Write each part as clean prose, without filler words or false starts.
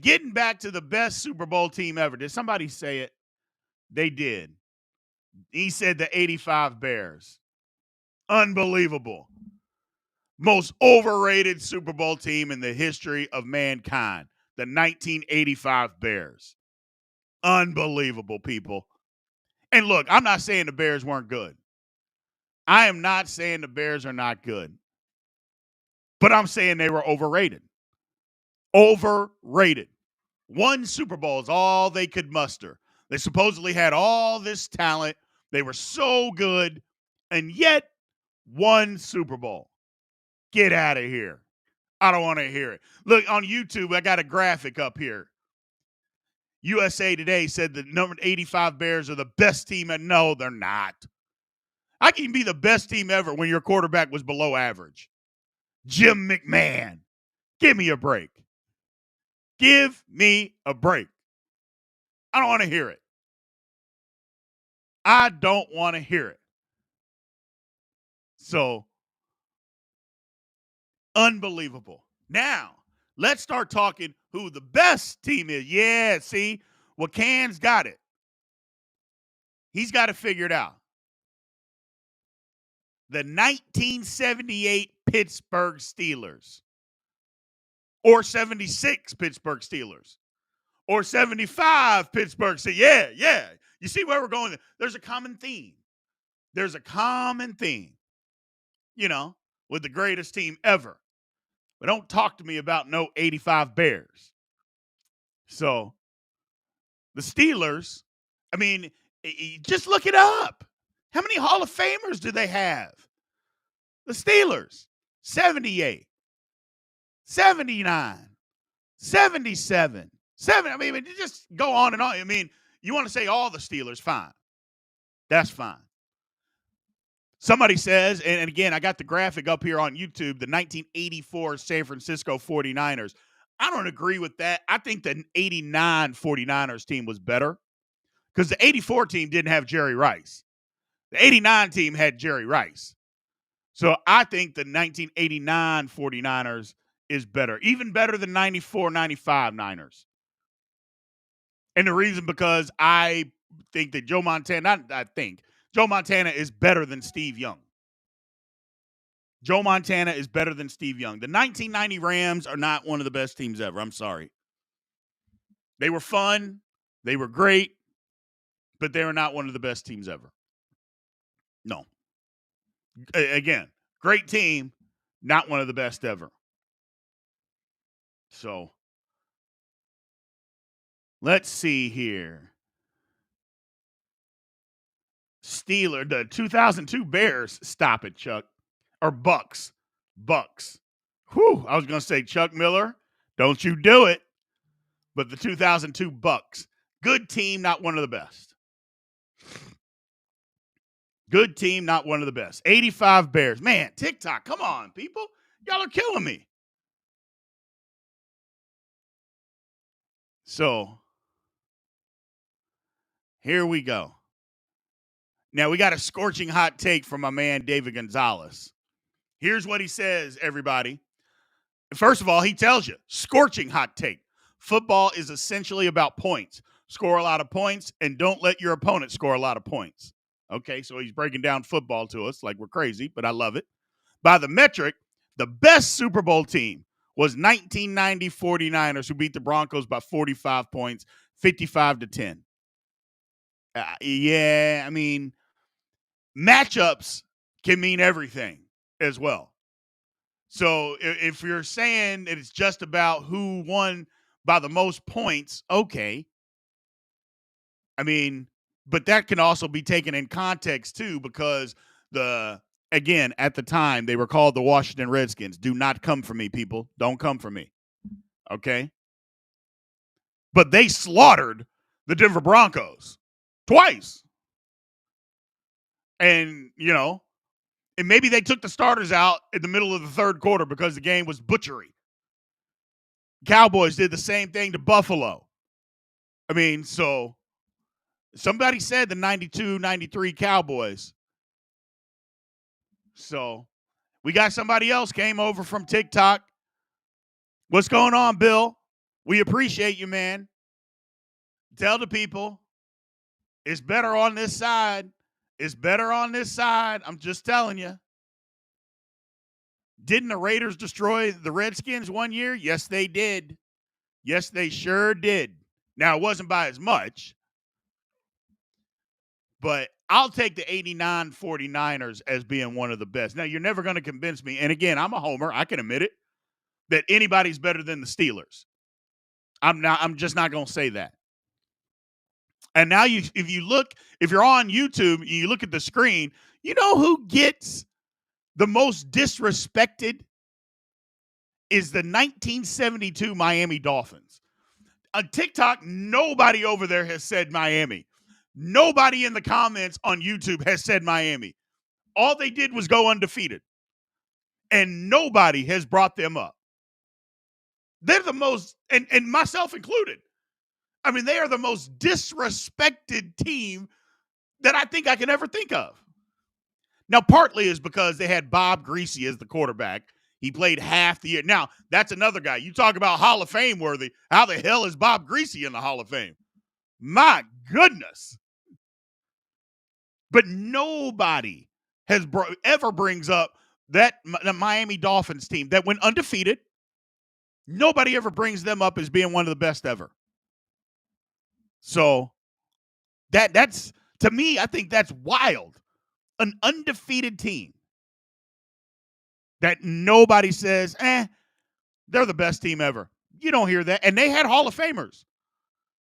Getting back to the best Super Bowl team ever. Did somebody say it? They did. He said the 85 Bears. Unbelievable. Most overrated Super Bowl team in the history of mankind. The 1985 Bears. Unbelievable, people. And look, I'm not saying the Bears weren't good. I am not saying the Bears are not good. But I'm saying they were overrated. Overrated. One Super Bowl is all they could muster. They supposedly had all this talent. They were so good, and yet one Super Bowl. Get out of here. I don't want to hear it. Look, on YouTube, I got a graphic up here. USA Today said the number 85 Bears are the best team. And no, they're not. I can be the best team ever when your quarterback was below average. Jim McMahon. Give me a break. Give me a break. I don't want to hear it. I don't want to hear it. So, unbelievable. Now, let's start talking who the best team is. Yeah, see, well, Can's got it. He's got to figure it out. The 1978 Pittsburgh Steelers, or 76 Pittsburgh Steelers, or 75 Pittsburgh Steelers. Yeah. You see where we're going? There's a common theme. There's a common theme, with the greatest team ever. But don't talk to me about no 85 Bears. So, the Steelers, just look it up. How many Hall of Famers do they have? The Steelers, 78, 79, 77, 7. Just go on and on. You want to say all the Steelers, fine. That's fine. Somebody says, and again, I got the graphic up here on YouTube, the 1984 San Francisco 49ers. I don't agree with that. I think the 89 49ers team was better because the 84 team didn't have Jerry Rice. The 89 team had Jerry Rice. So I think the 1989 49ers is better, even better than 94-95 Niners. And the reason because I think that Joe Montana is better than Steve Young. Joe Montana is better than Steve Young. The 1990 Rams are not one of the best teams ever. I'm sorry. They were fun. They were great. But they were not one of the best teams ever. No. Again, great team, not one of the best ever. So, let's see here. The 2002 Bears, stop it, Chuck. Or Bucks. Whew, I was going to say Chuck Miller, don't you do it. But the 2002 Bucks, good team, not one of the best. Good team, not one of the best. 85 Bears. Man, TikTok, come on, people. Y'all are killing me. So, here we go. Now, we got a scorching hot take from my man, David Gonzalez. Here's what he says, everybody. First of all, he tells you, scorching hot take. Football is essentially about points. Score a lot of points, and don't let your opponent score a lot of points. Okay, so he's breaking down football to us like we're crazy, but I love it. By the metric, the best Super Bowl team was 1990 49ers, who beat the Broncos by 45 points, 55-10. Matchups can mean everything as well. So if you're saying that it's just about who won by the most points, okay. But that can also be taken in context too, because again, at the time, they were called the Washington Redskins. Do not come for me, people. Don't come for me. Okay? But they slaughtered the Denver Broncos twice. And, and maybe they took the starters out in the middle of the third quarter because the game was butchery. Cowboys did the same thing to Buffalo. So somebody said the 92-93 Cowboys. So we got somebody else came over from TikTok. What's going on, Bill? We appreciate you, man. Tell the people it's better on this side. It's better on this side. I'm just telling you. Didn't the Raiders destroy the Redskins one year? Yes, they did. Yes, they sure did. Now, it wasn't by as much, but I'll take the 89 49ers as being one of the best. Now, you're never going to convince me. And again, I'm a homer. I can admit it, that anybody's better than the Steelers. I'm just not going to say that. And now if you're on YouTube and you look at the screen, you know who gets the most disrespected is the 1972 Miami Dolphins. On TikTok, nobody over there has said Miami. Nobody in the comments on YouTube has said Miami. All they did was go undefeated. And nobody has brought them up. They're the most, and myself included. I mean, they are the most disrespected team that I think I can ever think of. Now, partly is because they had Bob Greasy as the quarterback. He played half the year. Now, that's another guy. You talk about Hall of Fame worthy. How the hell is Bob Greasy in the Hall of Fame? My goodness. But nobody has ever brings up that the Miami Dolphins team that went undefeated. Nobody ever brings them up as being one of the best ever. So that's, to me, I think that's wild. An undefeated team that nobody says, they're the best team ever. You don't hear that. And they had Hall of Famers.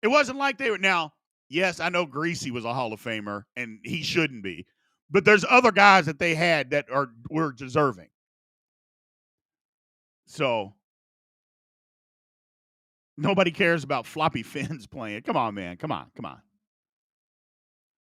It wasn't like they were. Now, yes, I know Greasy was a Hall of Famer, and he shouldn't be. But there's other guys that they had that were deserving. So nobody cares about floppy fins playing. Come on, man. Come on.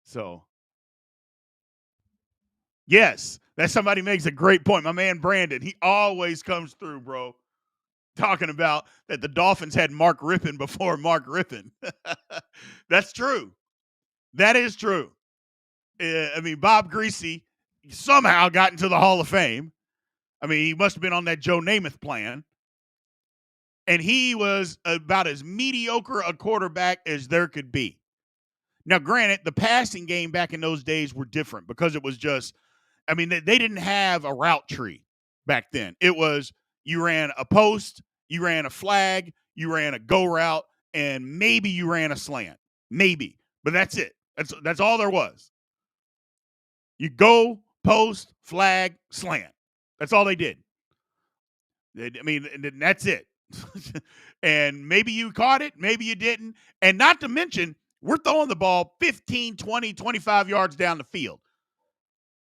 So, yes, that somebody makes a great point. My man Brandon, he always comes through, bro, talking about that the Dolphins had Mark Rippon before Mark Rippon. That's true. That is true. I mean, Bob Greasy somehow got into the Hall of Fame. I mean, he must have been on that Joe Namath plan. And he was about as mediocre a quarterback as there could be. Now, granted, the passing game back in those days were different because it was just, I mean, they didn't have a route tree back then. It was you ran a post, you ran a flag, you ran a go route, and maybe you ran a slant. Maybe. But that's it. That's all there was. You go, post, flag, slant. That's all they did. I mean, that's it. And maybe you caught it, maybe you didn't. And not to mention, we're throwing the ball 15, 20, 25 yards down the field.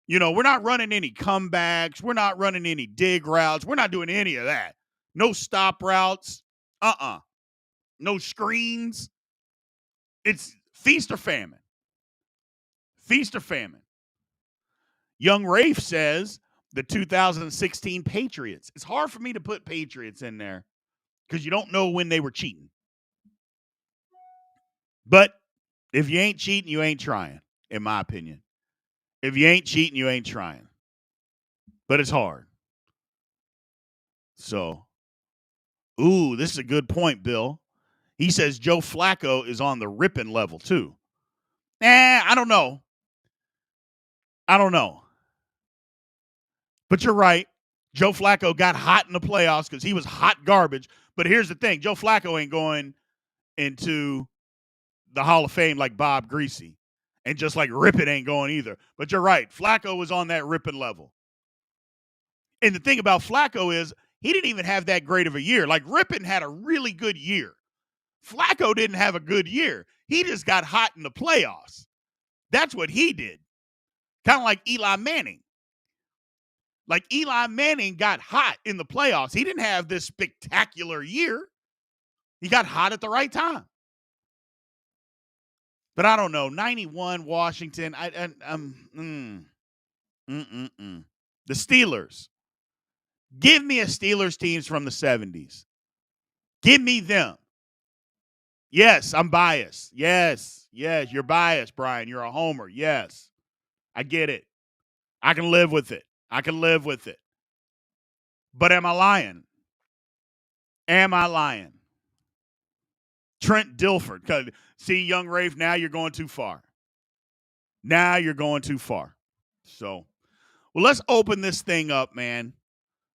You know, we're not running any comebacks. We're not running any dig routes. We're not doing any of that. No stop routes. No screens. It's feast or famine. Feast or famine. Young Rafe says the 2016 Patriots. It's hard for me to put Patriots in there because you don't know when they were cheating. But if you ain't cheating, you ain't trying, in my opinion. If you ain't cheating, you ain't trying. But it's hard. So, this is a good point, Bill. He says Joe Flacco is on the ripping level, too. I don't know. But you're right. Joe Flacco got hot in the playoffs because he was hot garbage. But here's the thing. Joe Flacco ain't going into the Hall of Fame like Bob Greasy. And just like Rippon ain't going either. But you're right. Flacco was on that Rippon level. And the thing about Flacco is he didn't even have that great of a year. Like Rippon had a really good year. Flacco didn't have a good year. He just got hot in the playoffs. That's what he did. Kind of like Eli Manning. Like Eli Manning got hot in the playoffs. He didn't have this spectacular year. He got hot at the right time. But I don't know. 91 Washington. The Steelers. Give me a Steelers teams from the 70s. Give me them. Yes, I'm biased. Yes, you're biased, Brian. You're a homer. Yes, I get it. I can live with it. But am I lying? Trent Dilfer. See, young Rafe, now you're going too far. Now you're going too far. So, well, let's open this thing up, man.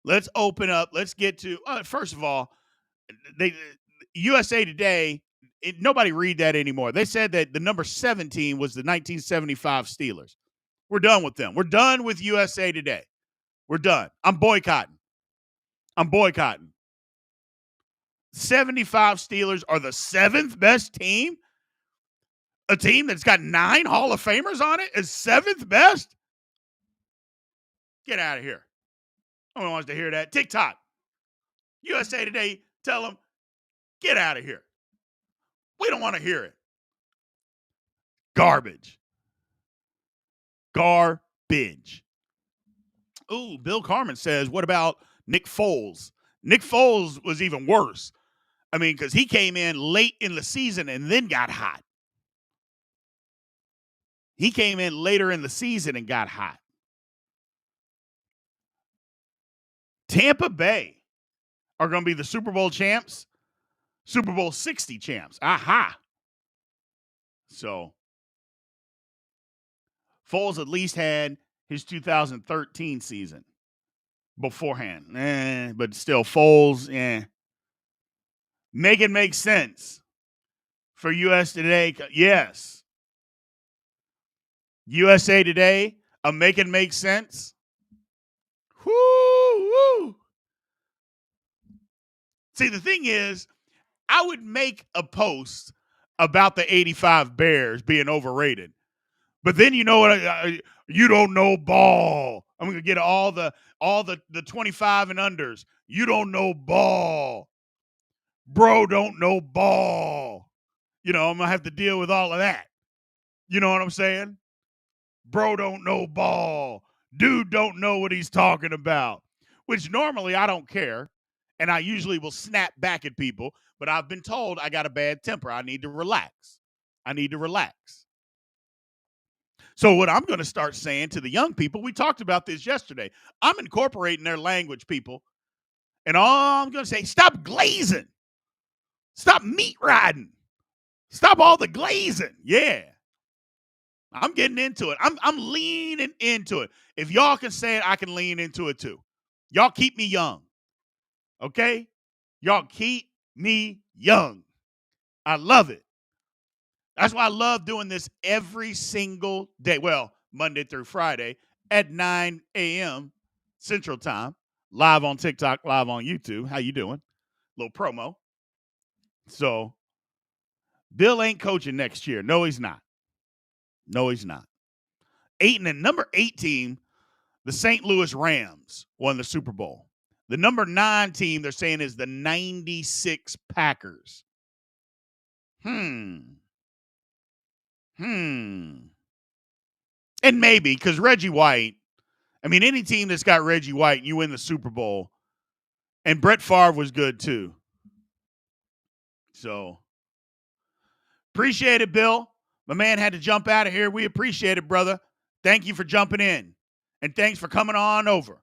Let's open up. Let's get to, first of all, USA Today, nobody read that anymore. They said that the number 17 was the 1975 Steelers. We're done with them. We're done with USA Today. We're done. I'm boycotting. 75 Steelers are the seventh best team? A team that's got 9 Hall of Famers on it is seventh best? Get out of here. No one wants to hear that. TikTok. USA Today, tell them, get out of here. We don't want to hear it. Garbage. Ooh, Bill Carmen says, what about Nick Foles? Nick Foles was even worse. I mean, because he came in late in the season and then got hot. He came in later in the season and got hot. Tampa Bay are going to be the Super Bowl champs, Super Bowl 60 champs. Aha. So, Foles at least had his 2013 season beforehand. But still, Foles, Make it make sense for US Today. Yes. USA Today, make it make sense. Woo. See, the thing is, I would make a post about the 85 Bears being overrated. But then you know what? You don't know ball. I'm going to get all the 25 and unders. You don't know ball. Bro don't know ball. I'm going to have to deal with all of that. You know what I'm saying? Bro don't know ball. Dude don't know what he's talking about, which normally I don't care. And I usually will snap back at people, but I've been told I got a bad temper. I need to relax. So what I'm going to start saying to the young people, we talked about this yesterday. I'm incorporating their language, people. And all I'm going to say, stop glazing. Stop meat riding. Stop all the glazing. Yeah. I'm getting into it. I'm leaning into it. If y'all can say it, I can lean into it too. Y'all keep me young. Okay? Y'all keep me young. I love it. That's why I love doing this every single day. Well, Monday through Friday at 9 a.m. Central Time, live on TikTok, live on YouTube. How you doing? Little promo. So, Bill ain't coaching next year. No, he's not. Number 8 team, the St. Louis Rams, won the Super Bowl. The number 9 team, they're saying, is the 96 Packers. And maybe, because Reggie White, any team that's got Reggie White, you win the Super Bowl. And Brett Favre was good too. So, appreciate it, Bill. My man had to jump out of here. We appreciate it, brother. Thank you for jumping in. And thanks for coming on over.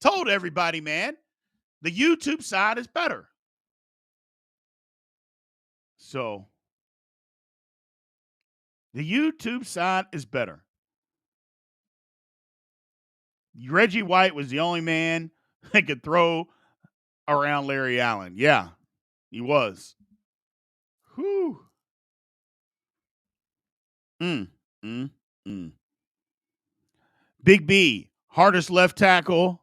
Told everybody, man, the YouTube side is better. So, the YouTube side is better. Reggie White was the only man that could throw around Larry Allen. Yeah, he was. Whew. Big B, hardest left tackle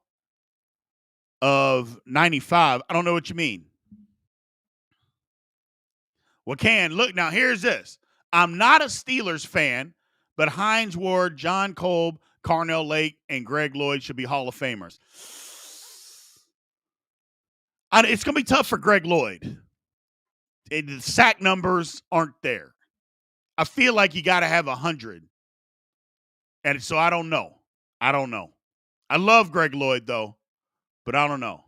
of 95. I don't know what you mean. Well, look, now here's this. I'm not a Steelers fan, but Hines Ward, John Kolb, Carnell Lake, and Greg Lloyd should be Hall of Famers. It's going to be tough for Greg Lloyd. The sack numbers aren't there. I feel like you got to have 100. And so I don't know. I love Greg Lloyd, though, but I don't know.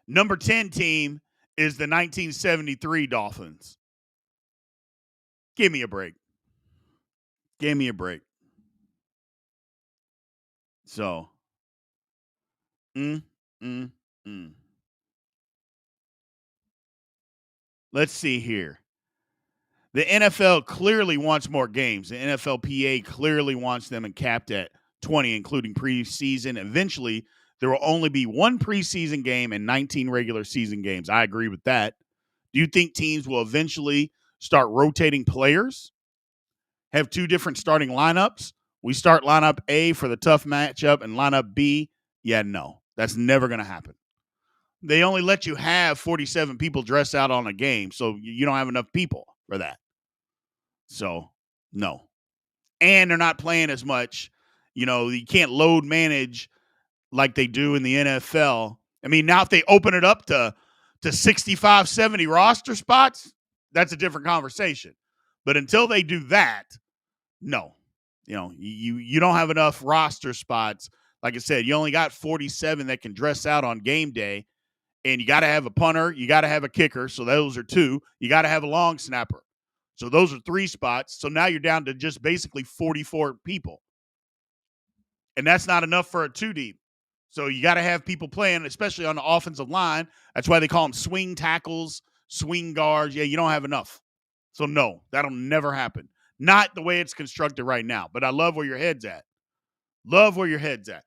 Number 10 team is the 1973 Dolphins. Give me a break. So, Let's see here. The NFL clearly wants more games. The NFLPA clearly wants them and capped at 20, including preseason. Eventually, there will only be one preseason game and 19 regular season games. I agree with that. Do you think teams will eventually start rotating players? Have two different starting lineups? We start lineup A for the tough matchup and lineup B? Yeah, no. That's never going to happen. They only let you have 47 people dress out on a game, so you don't have enough people for that. So, no. And they're not playing as much. You can't load manage like they do in the NFL. I mean, now if they open it up to 65, 70 roster spots, that's a different conversation. But until they do that, no. You don't have enough roster spots. Like I said, you only got 47 that can dress out on game day, and you got to have a punter, you got to have a kicker, so those are two. You got to have a long snapper. So those are 3 spots. So now you're down to just basically 44 people. And that's not enough for a 2 deep. So you got to have people playing, especially on the offensive line. That's why they call them swing tackles, swing guards. Yeah, you don't have enough. So no, that'll never happen. Not the way it's constructed right now. But I love where your head's at. Love where your head's at.